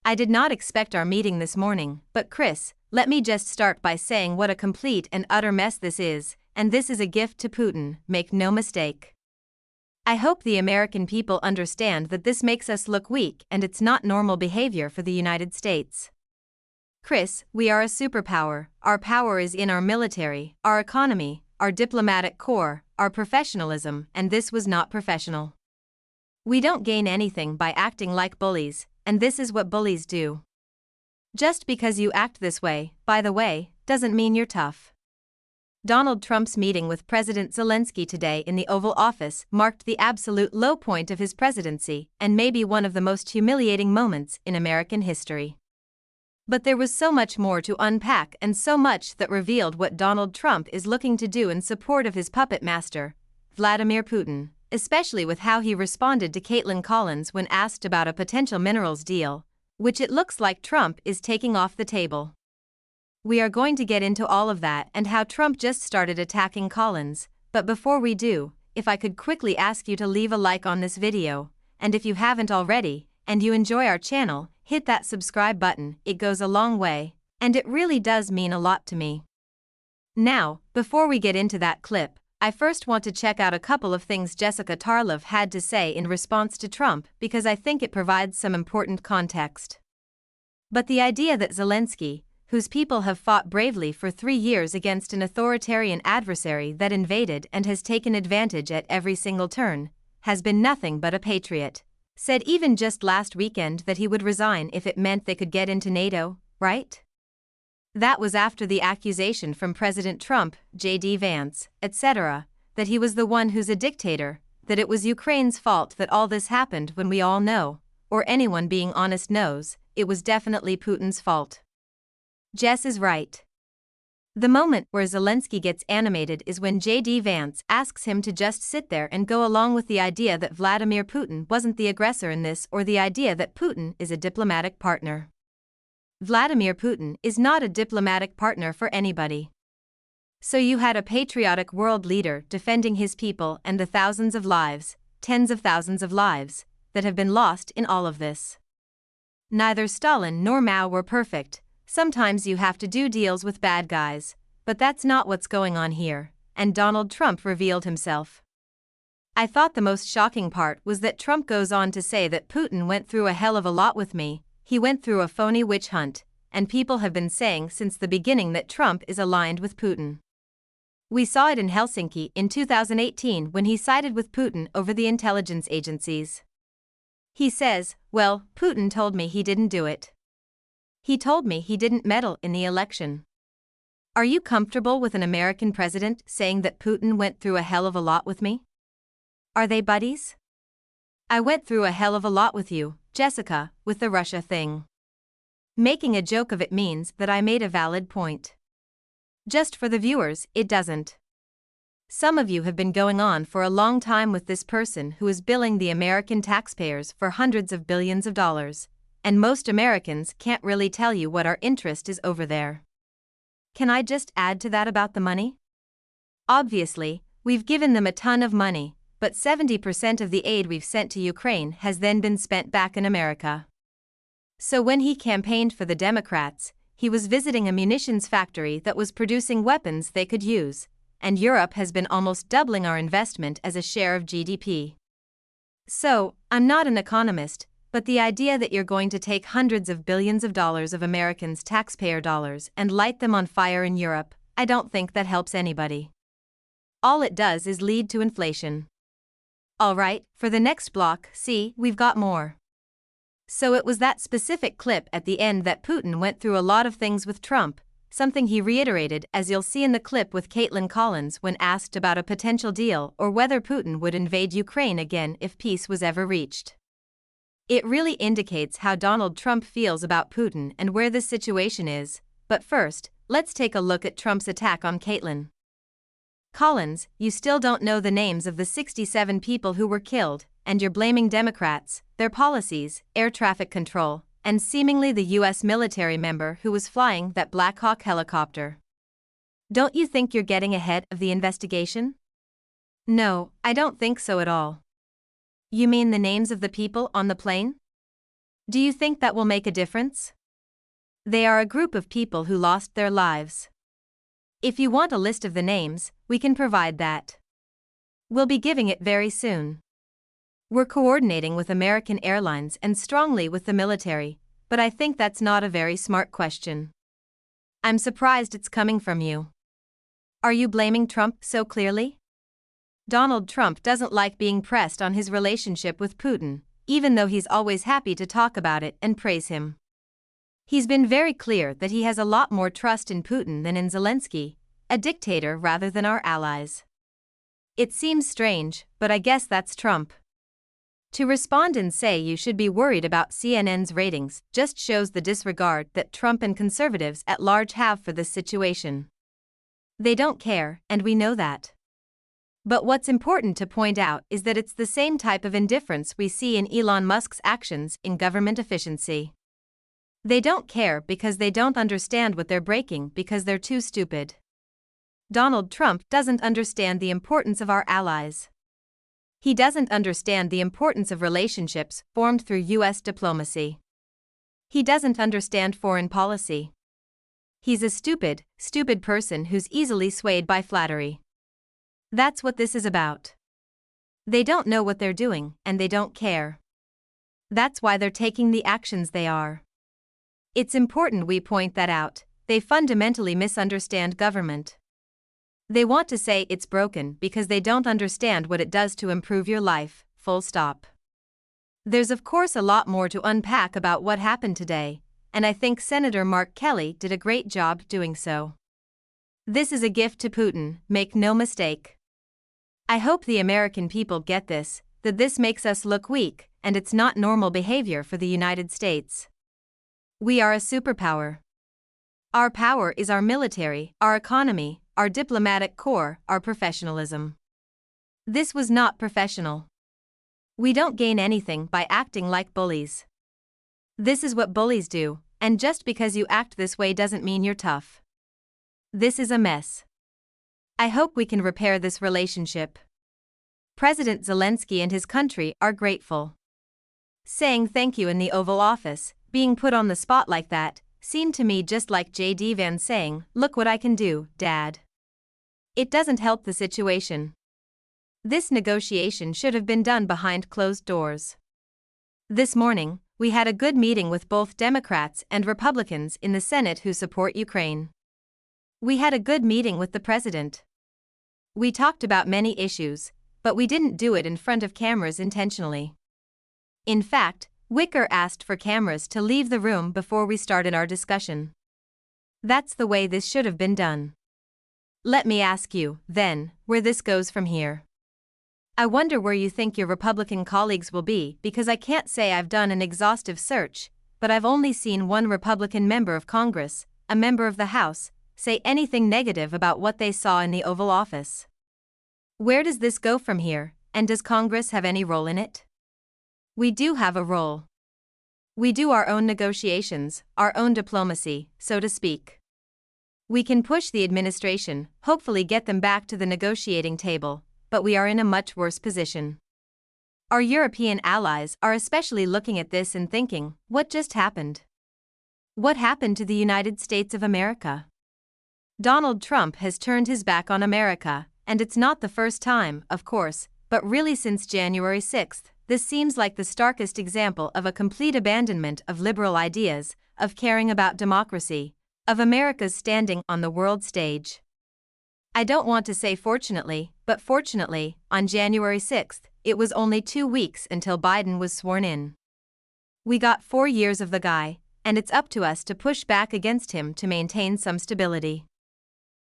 I did not expect our meeting this morning, but Chris, let me just start by saying what a complete and utter mess this is, and this is a gift to Putin, make no mistake. I hope the American people understand that this makes us look weak and it's not normal behavior for the United States. Chris, we are a superpower. Our power is in our military, our economy, our diplomatic corps, our professionalism, and this was not professional. We don't gain anything by acting like bullies, and this is what bullies do. Just because you act this way, by the way, doesn't mean you're tough. Donald Trump's meeting with President Zelensky today in the Oval Office marked the absolute low point of his presidency and maybe one of the most humiliating moments in American history. But there was so much more to unpack and so much that revealed what Donald Trump is looking to do in support of his puppet master, Vladimir Putin, especially with how he responded to Caitlin Collins when asked about a potential minerals deal, which it looks like Trump is taking off the table. We are going to get into all of that and how Trump just started attacking Collins, but before we do, if I could quickly ask you to leave a like on this video, and if you haven't already, and you enjoy our channel, hit that subscribe button, it goes a long way, and it really does mean a lot to me. Now, before we get into that clip, I first want to check out a couple of things Jessica Tarlov had to say in response to Trump because I think it provides some important context. But the idea that Zelensky, whose people have fought bravely for 3 years against an authoritarian adversary that invaded and has taken advantage at every single turn, has been nothing but a patriot, said even just last weekend that he would resign if it meant they could get into NATO, right? That was after the accusation from President Trump, J.D. Vance, etc., that he was the one who's a dictator, that it was Ukraine's fault that all this happened when we all know, or anyone being honest knows, it was definitely Putin's fault. Jess is right. The moment where Zelensky gets animated is when J.D. Vance asks him to just sit there and go along with the idea that Vladimir Putin wasn't the aggressor in this or the idea that Putin is a diplomatic partner. Vladimir Putin is not a diplomatic partner for anybody. So you had a patriotic world leader defending his people and the thousands of lives, tens of thousands of lives, that have been lost in all of this. Neither Stalin nor Mao were perfect. Sometimes you have to do deals with bad guys, but that's not what's going on here, and Donald Trump revealed himself. I thought the most shocking part was that Trump goes on to say that Putin went through a hell of a lot with me, he went through a phony witch hunt, and people have been saying since the beginning that Trump is aligned with Putin. We saw it in Helsinki in 2018 when he sided with Putin over the intelligence agencies. He says, well, Putin told me he didn't do it. He told me he didn't meddle in the election. Are you comfortable with an American president saying that Putin went through a hell of a lot with me? Are they buddies? I went through a hell of a lot with you, Jessica, with the Russia thing. Making a joke of it means that I made a valid point. Just for the viewers, it doesn't. Some of you have been going on for a long time with this person who is billing the American taxpayers for hundreds of billions of dollars. And most Americans can't really tell you what our interest is over there. Can I just add to that about the money? Obviously, we've given them a ton of money, but 70% of the aid we've sent to Ukraine has then been spent back in America. So when he campaigned for the Democrats, he was visiting a munitions factory that was producing weapons they could use, and Europe has been almost doubling our investment as a share of GDP. So, I'm not an economist, but the idea that you're going to take hundreds of billions of dollars of Americans' taxpayer dollars and light them on fire in Europe, I don't think that helps anybody. All it does is lead to inflation. Alright, for the next block, see, we've got more. So it was that specific clip at the end that Putin went through a lot of things with Trump, something he reiterated as you'll see in the clip with Caitlin Collins when asked about a potential deal or whether Putin would invade Ukraine again if peace was ever reached. It really indicates how Donald Trump feels about Putin and where this situation is, but first, let's take a look at Trump's attack on Caitlin Collins. You still don't know the names of the 67 people who were killed, and you're blaming Democrats, their policies, air traffic control, and seemingly the U.S. military member who was flying that Black Hawk helicopter. Don't you think you're getting ahead of the investigation? No, I don't think so at all. You mean the names of the people on the plane? Do you think that will make a difference? They are a group of people who lost their lives. If you want a list of the names, we can provide that. We'll be giving it very soon. We're coordinating with American Airlines and strongly with the military, but I think that's not a very smart question. I'm surprised it's coming from you. Are you blaming Trump so clearly? Donald Trump doesn't like being pressed on his relationship with Putin, even though he's always happy to talk about it and praise him. He's been very clear that he has a lot more trust in Putin than in Zelensky, a dictator rather than our allies. It seems strange, but I guess that's Trump. To respond and say you should be worried about CNN's ratings just shows the disregard that Trump and conservatives at large have for this situation. They don't care, and we know that. But what's important to point out is that it's the same type of indifference we see in Elon Musk's actions in government efficiency. They don't care because they don't understand what they're breaking because they're too stupid. Donald Trump doesn't understand the importance of our allies. He doesn't understand the importance of relationships formed through U.S. diplomacy. He doesn't understand foreign policy. He's a stupid person who's easily swayed by flattery. That's what this is about. They don't know what they're doing, and they don't care. That's why they're taking the actions they are. It's important we point that out. They fundamentally misunderstand government. They want to say it's broken because they don't understand what it does to improve your life, full stop. There's of course a lot more to unpack about what happened today, and I think Senator Mark Kelly did a great job doing so. This is a gift to Putin, make no mistake. I hope the American people get this, that this makes us look weak, and it's not normal behavior for the United States. We are a superpower. Our power is our military, our economy, our diplomatic corps, our professionalism. This was not professional. We don't gain anything by acting like bullies. This is what bullies do, and just because you act this way doesn't mean you're tough. This is a mess. I hope we can repair this relationship. President Zelensky and his country are grateful. Saying thank you in the Oval Office, being put on the spot like that, seemed to me just like J.D. Vance saying, "Look what I can do, Dad." It doesn't help the situation. This negotiation should have been done behind closed doors. This morning, we had a good meeting with both Democrats and Republicans in the Senate who support Ukraine. We had a good meeting with the President. We talked about many issues, but we didn't do it in front of cameras intentionally. In fact, Wicker asked for cameras to leave the room before we started our discussion. That's the way this should have been done. Let me ask you, then, where this goes from here. I wonder where you think your Republican colleagues will be, because I can't say I've done an exhaustive search, but I've only seen one Republican member of Congress, a member of the House, say anything negative about what they saw in the Oval Office. Where does this go from here, and does Congress have any role in it? We do have a role. We do our own negotiations, our own diplomacy, so to speak. We can push the administration, hopefully get them back to the negotiating table, but we are in a much worse position. Our European allies are especially looking at this and thinking, what just happened? What happened to the United States of America? Donald Trump has turned his back on America, and it's not the first time, of course, but really since January 6th. This seems like the starkest example of a complete abandonment of liberal ideas, of caring about democracy, of America's standing on the world stage. I don't want to say fortunately, but fortunately, on January 6th, it was only 2 weeks until Biden was sworn in. We got 4 years of the guy, and it's up to us to push back against him to maintain some stability.